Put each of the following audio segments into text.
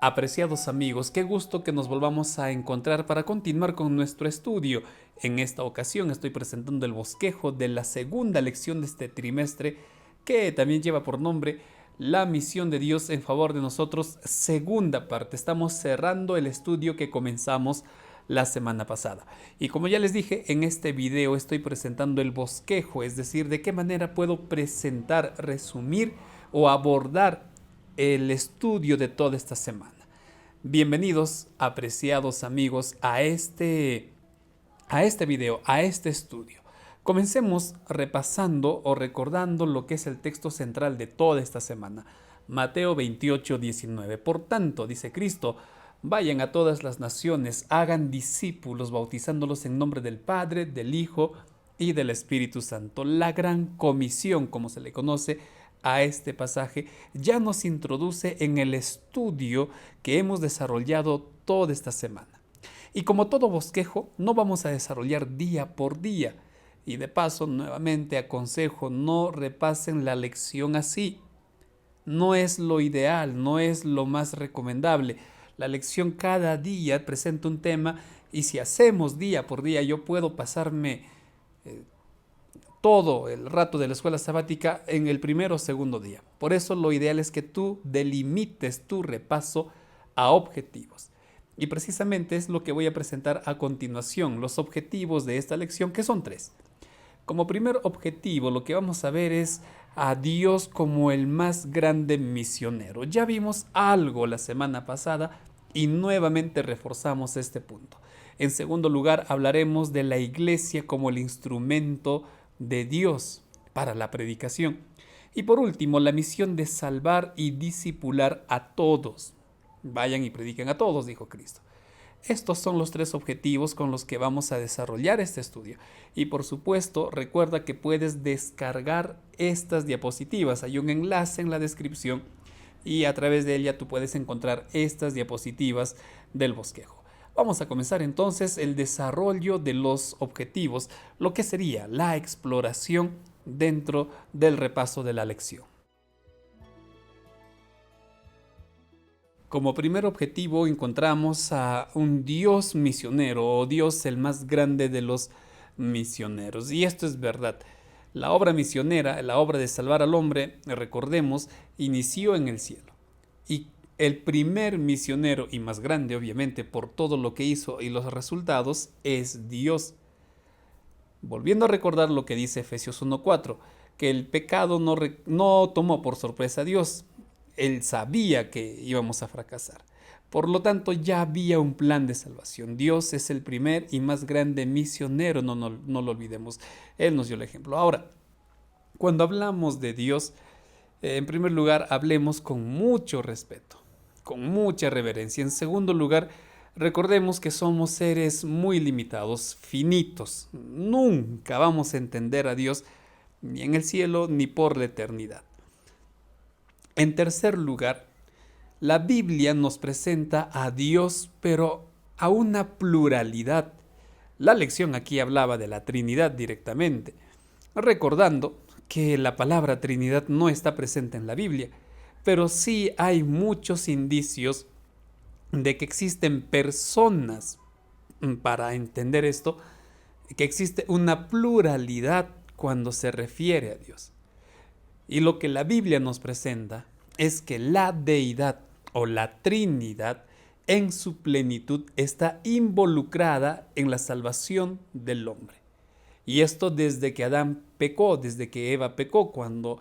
Apreciados amigos, qué gusto que nos volvamos a encontrar para continuar con nuestro estudio. En esta ocasión estoy presentando el bosquejo de la segunda lección de este trimestre, que también lleva por nombre La misión de Dios en favor de nosotros, segunda parte. Estamos cerrando el estudio que comenzamos la semana pasada. Y como ya les dije, en este video estoy presentando el bosquejo, es decir, de qué manera puedo presentar, resumir o abordar el estudio de toda esta semana. Bienvenidos, apreciados amigos, a este video, a este estudio. Comencemos repasando o recordando lo que es el texto central de toda esta semana. Mateo 28:19. Por tanto, dice Cristo, vayan a todas las naciones, hagan discípulos, bautizándolos en nombre del Padre, del Hijo y del Espíritu Santo. La gran comisión, como se le conoce a este pasaje, ya nos introduce en el estudio que hemos desarrollado toda esta semana. Y como todo bosquejo, no vamos a desarrollar día por día. Y de paso, nuevamente aconsejo, no repasen la lección así. No es lo ideal, no es lo más recomendable. La lección cada día presenta un tema y si hacemos día por día, yo puedo pasarme todo el rato de la escuela sabática en el primero o segundo día. Por eso lo ideal es que tú delimites tu repaso a objetivos. Y precisamente es lo que voy a presentar a continuación, los objetivos de esta lección, que son 3. Como primer objetivo, lo que vamos a ver es a Dios como el más grande misionero. Ya vimos algo la semana pasada y nuevamente reforzamos este punto. En segundo lugar, hablaremos de la iglesia como el instrumento de Dios para la predicación. Y por último, la misión de salvar y discipular a todos. Vayan y prediquen a todos, dijo Cristo. Estos son los 3 objetivos con los que vamos a desarrollar este estudio. Y por supuesto, recuerda que puedes descargar estas diapositivas. Hay un enlace en la descripción y a través de ella tú puedes encontrar estas diapositivas del bosquejo. Vamos a comenzar entonces el desarrollo de los objetivos, lo que sería la exploración dentro del repaso de la lección. Como primer objetivo encontramos a un Dios misionero o Dios el más grande de los misioneros. Y esto es verdad. La obra misionera, la obra de salvar al hombre, recordemos, inició en el cielo. Y el primer misionero y más grande, obviamente, por todo lo que hizo y los resultados, es Dios. Volviendo a recordar lo que dice Efesios 1:4, que el pecado no tomó por sorpresa a Dios. Él sabía que íbamos a fracasar. Por lo tanto, ya había un plan de salvación. Dios es el primer y más grande misionero, no lo olvidemos. Él nos dio el ejemplo. Ahora, cuando hablamos de Dios, en primer lugar, hablemos con mucho respeto, con mucha reverencia. En segundo lugar, recordemos que somos seres muy limitados, finitos. Nunca vamos a entender a Dios ni en el cielo ni por la eternidad. En tercer lugar, la Biblia nos presenta a Dios, pero a una pluralidad. La lección aquí hablaba de la Trinidad directamente, recordando que la palabra Trinidad no está presente en la Biblia, pero sí hay muchos indicios de que existen personas, para entender esto, que existe una pluralidad cuando se refiere a Dios. Y lo que la Biblia nos presenta es que la deidad o la Trinidad en su plenitud está involucrada en la salvación del hombre. Y esto desde que Adán pecó, desde que Eva pecó, cuando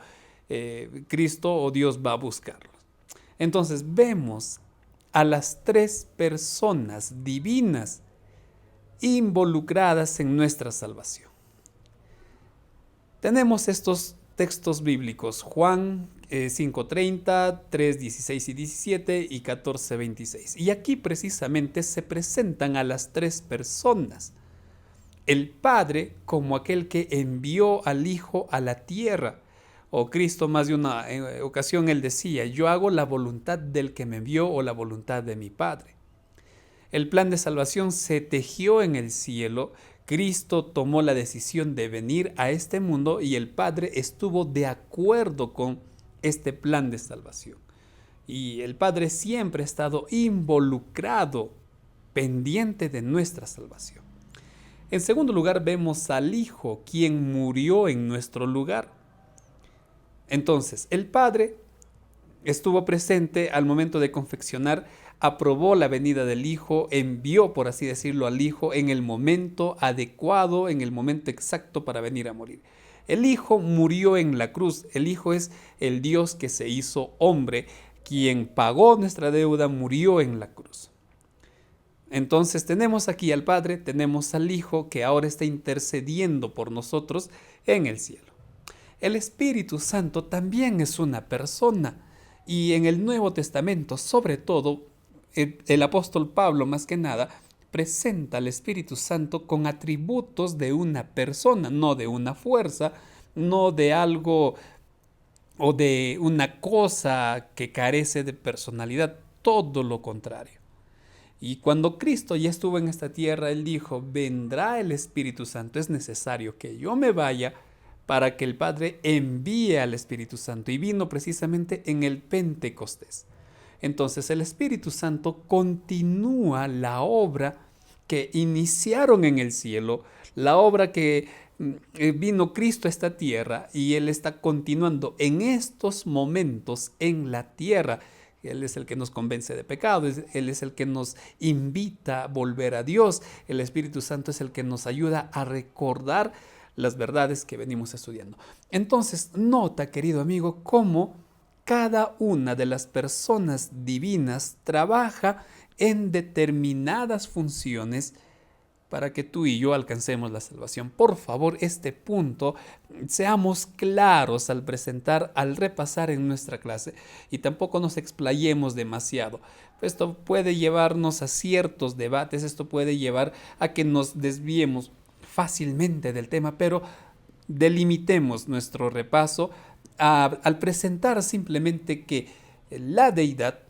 Cristo o Dios va a buscarlos. Entonces vemos a las 3 personas divinas involucradas en nuestra salvación. Tenemos estos textos bíblicos, Juan 5:30, 3:16 y 17 y 14:26. Y aquí precisamente se presentan a las 3 personas. El Padre como aquel que envió al Hijo a la tierra. O Cristo más de una ocasión él decía, yo hago la voluntad del que me envió o la voluntad de mi Padre. El plan de salvación se tejió en el cielo. Cristo tomó la decisión de venir a este mundo y el Padre estuvo de acuerdo con este plan de salvación. Y el Padre siempre ha estado involucrado, pendiente de nuestra salvación. En segundo lugar, vemos al Hijo, quien murió en nuestro lugar. Entonces, el Padre estuvo presente al momento de confeccionar, aprobó la venida del Hijo, envió, por así decirlo, al Hijo en el momento adecuado, en el momento exacto para venir a morir. El Hijo murió en la cruz. El Hijo es el Dios que se hizo hombre, quien pagó nuestra deuda, murió en la cruz. Entonces tenemos aquí al Padre, tenemos al Hijo que ahora está intercediendo por nosotros en el cielo. El Espíritu Santo también es una persona, y en el Nuevo Testamento, sobre todo, el apóstol Pablo más que nada presenta al Espíritu Santo con atributos de una persona, no de una fuerza, no de algo o de una cosa que carece de personalidad, todo lo contrario. Y cuando Cristo ya estuvo en esta tierra, Él dijo, vendrá el Espíritu Santo, es necesario que yo me vaya para que el Padre envíe al Espíritu Santo. Y vino precisamente en el Pentecostés. Entonces el Espíritu Santo continúa la obra que iniciaron en el cielo, la obra que vino Cristo a esta tierra, y Él está continuando en estos momentos en la tierra. Él es el que nos convence de pecado, Él es el que nos invita a volver a Dios. El Espíritu Santo es el que nos ayuda a recordar las verdades que venimos estudiando. Entonces, nota, querido amigo, cómo cada una de las personas divinas trabaja en determinadas funciones para que tú y yo alcancemos la salvación. Por favor, este punto, seamos claros al presentar, al repasar en nuestra clase, y tampoco nos explayemos demasiado. Esto puede llevarnos a ciertos debates, esto puede llevar a que nos desviemos fácilmente del tema, pero delimitemos nuestro repaso al presentar simplemente que la deidad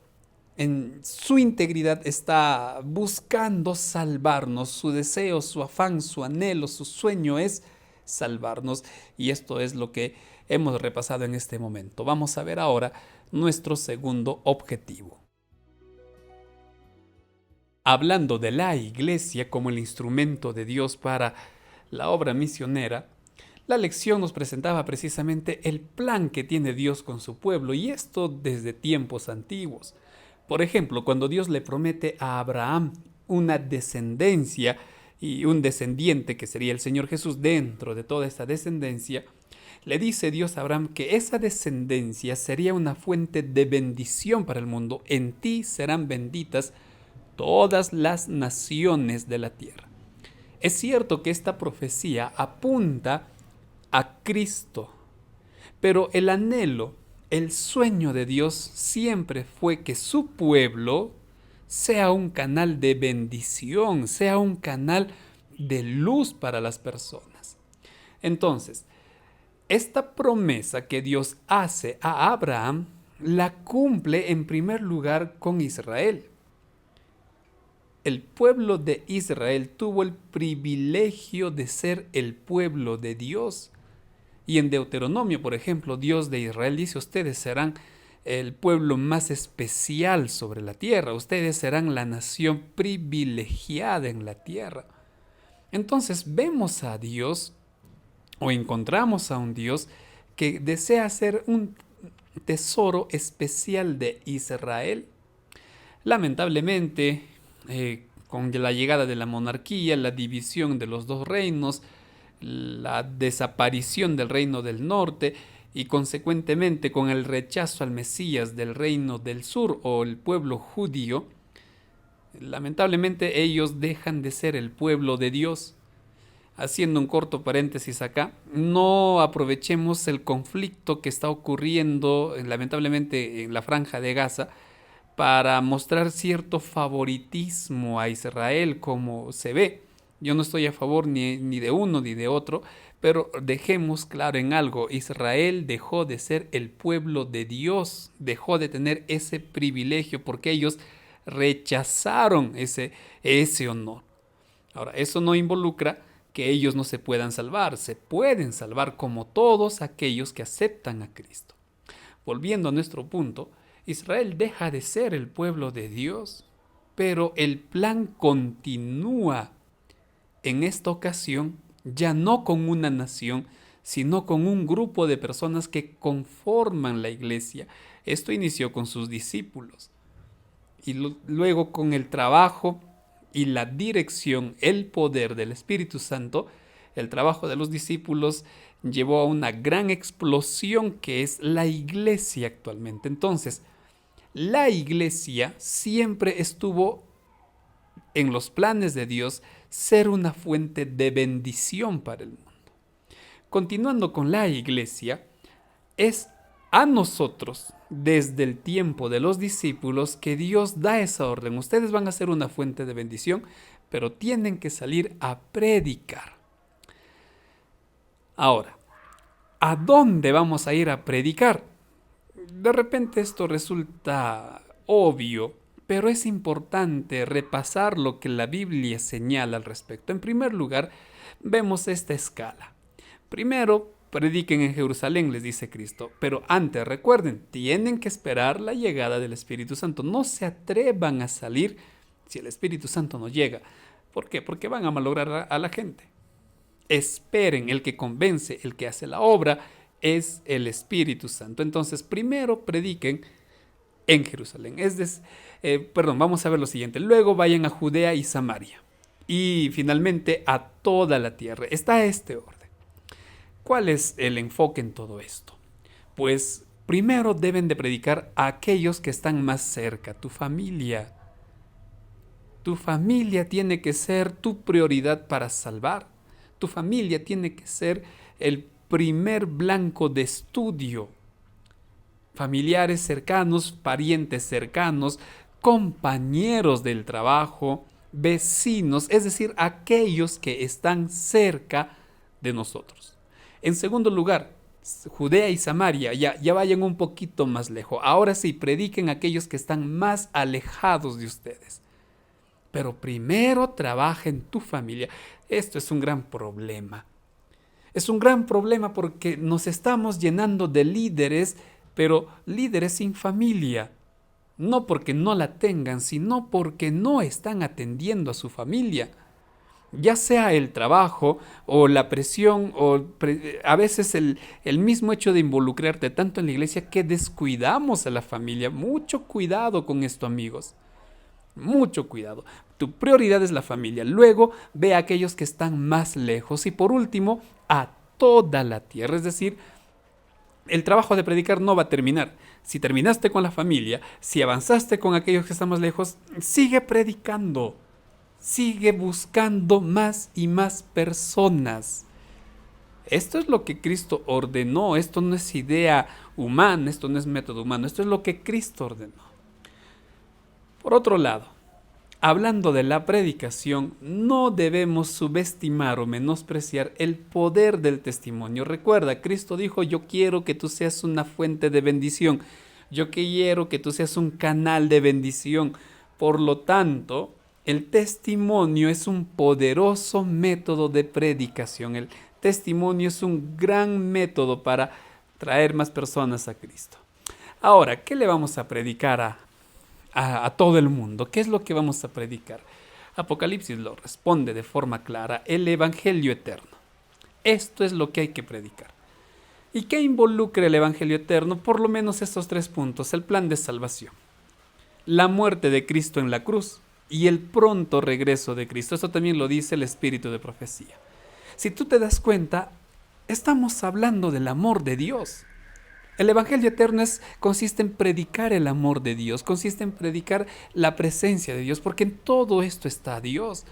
en su integridad está buscando salvarnos. Su deseo, su afán, su anhelo, su sueño es salvarnos, y esto es lo que hemos repasado en este momento. Vamos a ver ahora nuestro segundo objetivo. Hablando de la Iglesia como el instrumento de Dios para la obra misionera, la lección nos presentaba precisamente el plan que tiene Dios con su pueblo, y esto desde tiempos antiguos. Por ejemplo, cuando Dios le promete a Abraham una descendencia y un descendiente que sería el Señor Jesús, dentro de toda esta descendencia, le dice Dios a Abraham que esa descendencia sería una fuente de bendición para el mundo. En ti serán benditas todas las naciones de la tierra. Es cierto que esta profecía apunta a Cristo, pero el anhelo, el sueño de Dios siempre fue que su pueblo sea un canal de bendición, sea un canal de luz para las personas. Entonces, esta promesa que Dios hace a Abraham la cumple en primer lugar con Israel. El pueblo de Israel tuvo el privilegio de ser el pueblo de Dios. Y en Deuteronomio, por ejemplo, Dios de Israel dice, ustedes serán el pueblo más especial sobre la tierra, ustedes serán la nación privilegiada en la tierra. Entonces vemos a Dios, o encontramos a un Dios que desea ser un tesoro especial de Israel. Lamentablemente, con la llegada de la monarquía, la división de los dos reinos, la desaparición del reino del norte y consecuentemente con el rechazo al Mesías del reino del sur o el pueblo judío, lamentablemente ellos dejan de ser el pueblo de Dios. Haciendo un corto paréntesis acá, no aprovechemos el conflicto que está ocurriendo lamentablemente en la Franja de Gaza para mostrar cierto favoritismo a Israel como se ve. Yo no estoy a favor ni de uno ni de otro, pero dejemos claro en algo: Israel dejó de ser el pueblo de Dios, dejó de tener ese privilegio porque ellos rechazaron ese honor. Ahora, eso no involucra que ellos no se puedan salvar, se pueden salvar como todos aquellos que aceptan a Cristo. Volviendo a nuestro punto, Israel deja de ser el pueblo de Dios, pero el plan continúa. En esta ocasión, ya no con una nación, sino con un grupo de personas que conforman la iglesia. Esto inició con sus discípulos y luego con el trabajo y la dirección, el poder del Espíritu Santo. El trabajo de los discípulos llevó a una gran explosión que es la iglesia actualmente. Entonces, la iglesia siempre estuvo en los planes de Dios ser una fuente de bendición para el mundo. Continuando con la iglesia, es a nosotros, desde el tiempo de los discípulos, que Dios da esa orden. Ustedes van a ser una fuente de bendición, pero tienen que salir a predicar. Ahora, ¿a dónde vamos a ir a predicar? De repente esto resulta obvio, pero es importante repasar lo que la Biblia señala al respecto. En primer lugar, vemos esta escala. Primero, prediquen en Jerusalén, les dice Cristo, pero antes, recuerden, tienen que esperar la llegada del Espíritu Santo. No se atrevan a salir si el Espíritu Santo no llega. ¿Por qué? Porque van a malograr a la gente. Esperen, el que convence, el que hace la obra, es el Espíritu Santo. Entonces, primero prediquen en Jerusalén. Vamos a ver lo siguiente. Luego vayan a Judea y Samaria. Y finalmente a toda la tierra. Está este orden. ¿Cuál es el enfoque en todo esto? Pues primero deben de predicar a aquellos que están más cerca, tu familia. Tu familia tiene que ser tu prioridad para salvar. Tu familia tiene que ser el primer blanco de estudio. Familiares cercanos, parientes cercanos, compañeros del trabajo, vecinos, es decir, aquellos que están cerca de nosotros. En segundo lugar, Judea y Samaria, ya vayan un poquito más lejos. Ahora sí, prediquen a aquellos que están más alejados de ustedes. Pero primero trabaja en tu familia. Esto es un gran problema. Es un gran problema porque nos estamos llenando de líderes, pero líderes sin familia. No porque no la tengan, sino porque no están atendiendo a su familia. Ya sea el trabajo o la presión o a veces el mismo hecho de involucrarte tanto en la iglesia que descuidamos a la familia. Mucho cuidado con esto, amigos. Mucho cuidado. Tu prioridad es la familia. Luego ve a aquellos que están más lejos. Y por último, a toda la tierra. Es decir, el trabajo de predicar no va a terminar. Si terminaste con la familia, si avanzaste con aquellos que están más lejos, sigue predicando. Sigue buscando más y más personas. Esto es lo que Cristo ordenó. Esto no es idea humana, esto no es método humano. Esto es lo que Cristo ordenó. Por otro lado, hablando de la predicación, no debemos subestimar o menospreciar el poder del testimonio. Recuerda, Cristo dijo, yo quiero que tú seas una fuente de bendición. Yo quiero que tú seas un canal de bendición. Por lo tanto, el testimonio es un poderoso método de predicación. El testimonio es un gran método para traer más personas a Cristo. Ahora, ¿qué le vamos a predicar a todo el mundo? ¿Qué es lo que vamos a predicar? Apocalipsis lo responde de forma clara: el Evangelio eterno. Esto es lo que hay que predicar. ¿Y qué involucra el Evangelio eterno? Por lo menos estos 3 puntos: el plan de salvación, la muerte de Cristo en la cruz y el pronto regreso de Cristo. Esto también lo dice el espíritu de profecía. Si tú te das cuenta, estamos hablando del amor de Dios. El Evangelio eterno consiste en predicar el amor de Dios, consiste en predicar la presencia de Dios, porque en todo esto está Dios.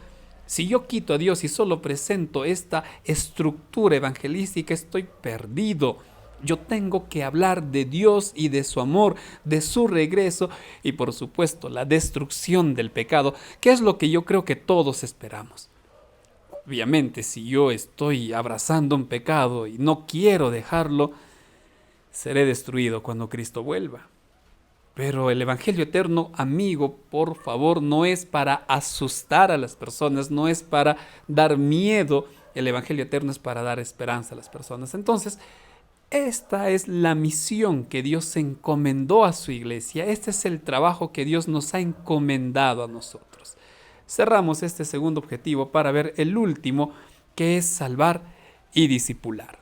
Si yo quito a Dios y solo presento esta estructura evangelística, estoy perdido. Yo tengo que hablar de Dios y de su amor, de su regreso y por supuesto la destrucción del pecado, que es lo que yo creo que todos esperamos. Obviamente, si yo estoy abrazando un pecado y no quiero dejarlo, seré destruido cuando Cristo vuelva. Pero el Evangelio eterno, amigo, por favor, no es para asustar a las personas, no es para dar miedo. El Evangelio eterno es para dar esperanza a las personas. Entonces, Esta es la misión que Dios encomendó a su iglesia. Este es el trabajo que Dios nos ha encomendado a nosotros. Cerramos este segundo objetivo para ver el último, que es salvar y discipular.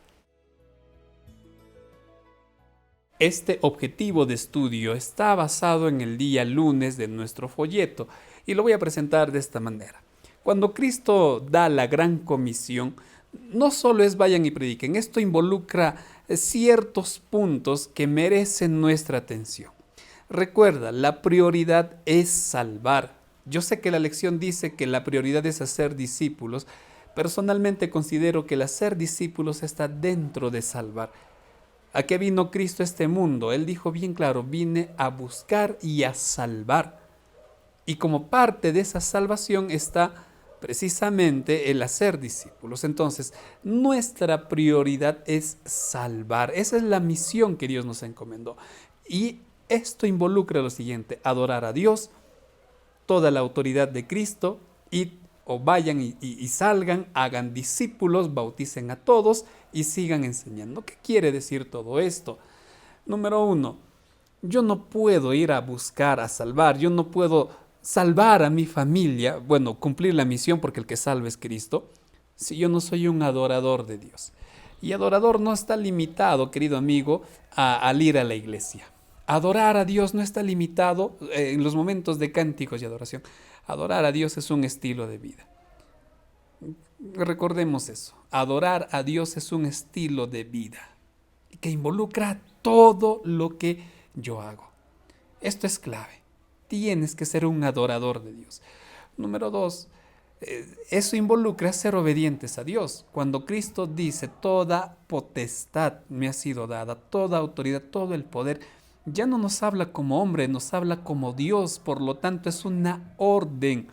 Este objetivo de estudio está basado en el día lunes de nuestro folleto y lo voy a presentar de esta manera. Cuando Cristo da la gran comisión, no solo es vayan y prediquen, esto involucra ciertos puntos que merecen nuestra atención. Recuerda, la prioridad es salvar. Yo sé que la lección dice que la prioridad es hacer discípulos. Personalmente considero que el hacer discípulos está dentro de salvar. ¿A qué vino Cristo a este mundo? Él dijo bien claro, vine a buscar y a salvar. Y como parte de esa salvación está precisamente el hacer discípulos. Entonces, nuestra prioridad es salvar. Esa es la misión que Dios nos encomendó. Y esto involucra lo siguiente: adorar a Dios, toda la autoridad de Cristo, y o vayan y salgan, hagan discípulos, bauticen a todos y sigan enseñando. ¿Qué quiere decir todo esto? Número 1, yo no puedo ir a buscar, a salvar, yo no puedo salvar a mi familia, bueno, cumplir la misión porque el que salva es Cristo, si yo no soy un adorador de Dios. Y adorador no está limitado, querido amigo, al ir a la iglesia. Adorar a Dios no está limitado en los momentos de cánticos y adoración. Adorar a Dios es un estilo de vida. Recordemos eso. Adorar a Dios es un estilo de vida que involucra todo lo que yo hago. Esto es clave. Tienes que ser un adorador de Dios. Número 2, eso involucra ser obedientes a Dios. Cuando Cristo dice, toda potestad me ha sido dada, toda autoridad, todo el poder, ya no nos habla como hombre, nos habla como Dios. Por lo tanto, es una orden.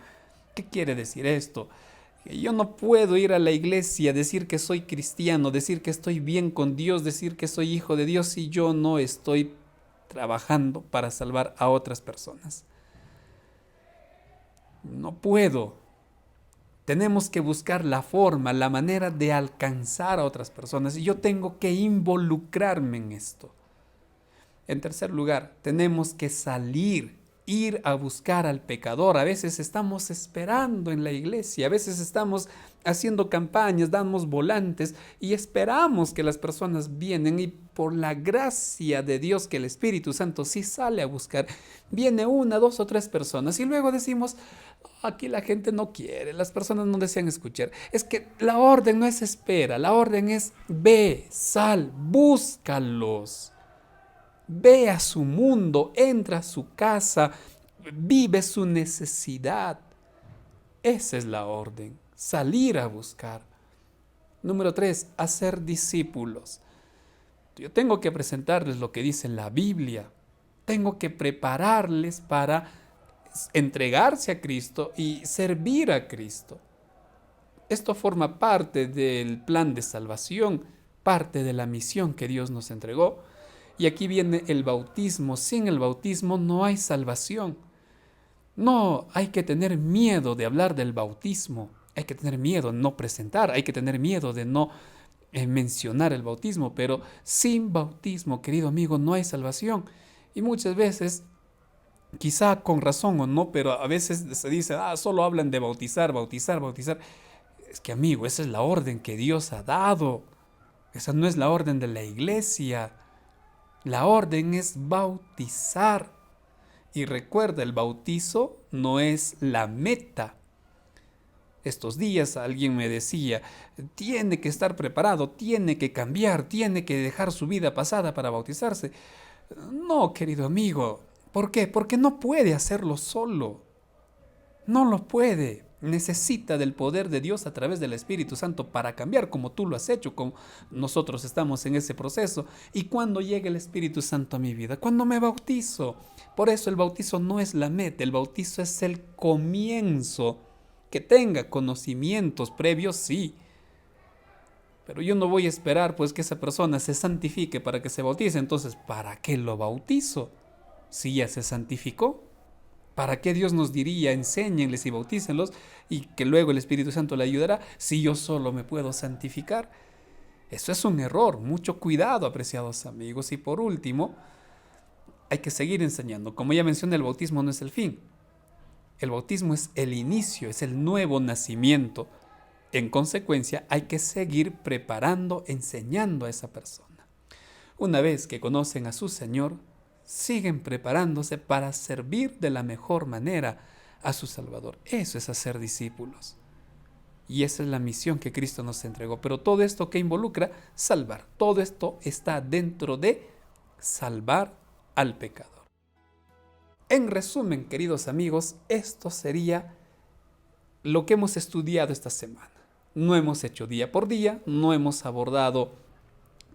¿Qué quiere decir esto? Yo no puedo ir a la iglesia, decir que soy cristiano, decir que estoy bien con Dios, decir que soy hijo de Dios si yo no estoy trabajando para salvar a otras personas. No puedo. Tenemos que buscar la forma, la manera de alcanzar a otras personas y yo tengo que involucrarme en esto. En tercer lugar, tenemos que ir a buscar al pecador. A veces estamos esperando en la iglesia, a veces estamos haciendo campañas, damos volantes y esperamos que las personas vienen, y por la gracia de Dios que el Espíritu Santo sí sale a buscar, viene 1, 2 o 3 personas y luego decimos, aquí la gente no quiere, las personas no desean escuchar. Es que la orden no es espera, la orden es ve, sal, búscalos. Ve a su mundo, entra a su casa, vive su necesidad. Esa es la orden, salir a buscar. Número 3, hacer discípulos. Yo tengo que presentarles lo que dice la Biblia. Tengo que prepararles para entregarse a Cristo y servir a Cristo. Esto forma parte del plan de salvación, parte de la misión que Dios nos entregó. Y aquí viene el bautismo. Sin el bautismo no hay salvación. No hay que tener miedo de hablar del bautismo. Hay que tener miedo de no presentar. Hay que tener miedo de no mencionar el bautismo. Pero sin bautismo, querido amigo, no hay salvación. Y muchas veces, quizá con razón o no, pero a veces se dice, solo hablan de bautizar, bautizar, bautizar. Es que, amigo, esa es la orden que Dios ha dado. Esa no es la orden de la iglesia. La orden es bautizar. Y recuerda, el bautizo no es la meta. Estos días alguien me decía, tiene que estar preparado, tiene que cambiar, tiene que dejar su vida pasada para bautizarse. No, querido amigo. ¿Por qué? Porque no puede hacerlo solo. No lo puede. Necesita del poder de Dios a través del Espíritu Santo para cambiar, como tú lo has hecho, como nosotros estamos en ese proceso. ¿Y cuando llega el Espíritu Santo a mi vida? Cuando me bautizo. Por eso el bautizo no es la meta, el bautizo es el comienzo. Que tenga conocimientos previos, sí. Pero yo no voy a esperar pues que esa persona se santifique para que se bautice. Entonces, ¿para qué lo bautizo? Si ya se santificó. ¿Para qué Dios nos diría, enséñenles y bautícenlos y que luego el Espíritu Santo le ayudará si yo solo me puedo santificar? Eso es un error. Mucho cuidado, apreciados amigos. Y por último, hay que seguir enseñando. Como ya mencioné, el bautismo no es el fin. El bautismo es el inicio, es el nuevo nacimiento. En consecuencia, hay que seguir preparando, enseñando a esa persona. Una vez que conocen a su Señor, siguen preparándose para servir de la mejor manera a su Salvador. Eso es hacer discípulos. Y esa es la misión que Cristo nos entregó. Pero todo esto que involucra salvar. Todo esto está dentro de salvar al pecador. En resumen, queridos amigos, esto sería lo que hemos estudiado esta semana. No hemos hecho día por día, no hemos abordado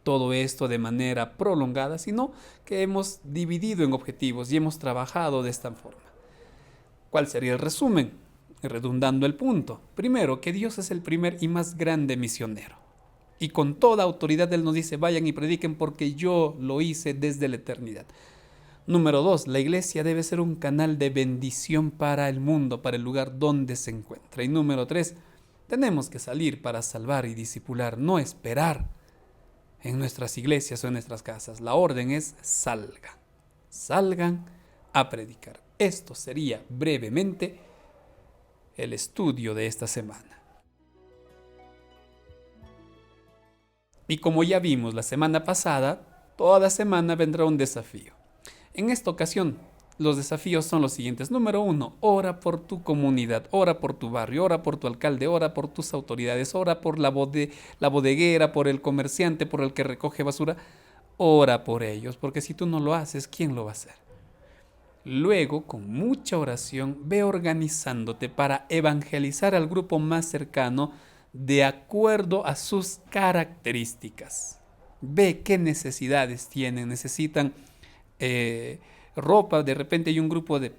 todo esto de manera prolongada, sino que hemos dividido en objetivos y hemos trabajado de esta forma. ¿Cuál sería el resumen? Redundando el punto. Primero, que Dios es el primer y más grande misionero. Y con toda autoridad Él nos dice, vayan y prediquen porque yo lo hice desde la eternidad. Número 2, la iglesia debe ser un canal de bendición para el mundo, para el lugar donde se encuentra. Y número 3, tenemos que salir para salvar y discipular, no esperar en nuestras iglesias o en nuestras casas. La orden es salgan, salgan a predicar. Esto sería brevemente el estudio de esta semana. Y como ya vimos la semana pasada, toda semana vendrá un desafío. En esta ocasión, los desafíos son los siguientes. Número 1, ora por tu comunidad, ora por tu barrio, ora por tu alcalde, ora por tus autoridades, ora por la bodeguera, por el comerciante, por el que recoge basura. Ora por ellos, porque si tú no lo haces, ¿quién lo va a hacer? Luego, con mucha oración, ve organizándote para evangelizar al grupo más cercano de acuerdo a sus características. Ve qué necesidades tienen. Necesitan ropa, de repente hay un grupo de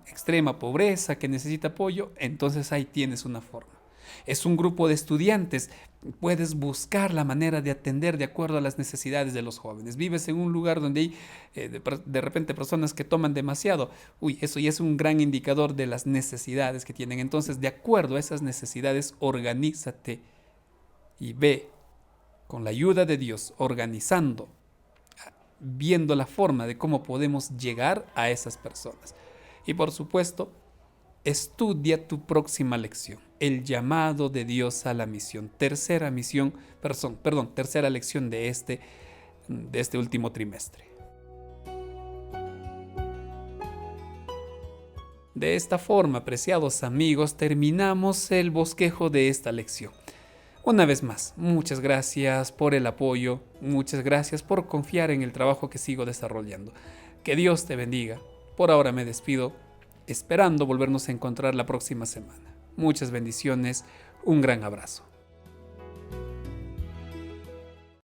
extrema pobreza que necesita apoyo, entonces ahí tienes una forma. Es un grupo de estudiantes, puedes buscar la manera de atender de acuerdo a las necesidades de los jóvenes. Vives en un lugar donde hay de repente personas que toman demasiado, eso ya es un gran indicador de las necesidades que tienen. Entonces, de acuerdo a esas necesidades, organízate y ve con la ayuda de Dios, organizando, viendo la forma de cómo podemos llegar a esas personas. Y por supuesto, estudia tu próxima lección, el llamado de Dios a la misión. Tercera lección de este último trimestre. De esta forma, apreciados amigos, terminamos el bosquejo de esta lección. Una vez más, muchas gracias por el apoyo, muchas gracias por confiar en el trabajo que sigo desarrollando. Que Dios te bendiga. Por ahora me despido, esperando volvernos a encontrar la próxima semana. Muchas bendiciones, un gran abrazo.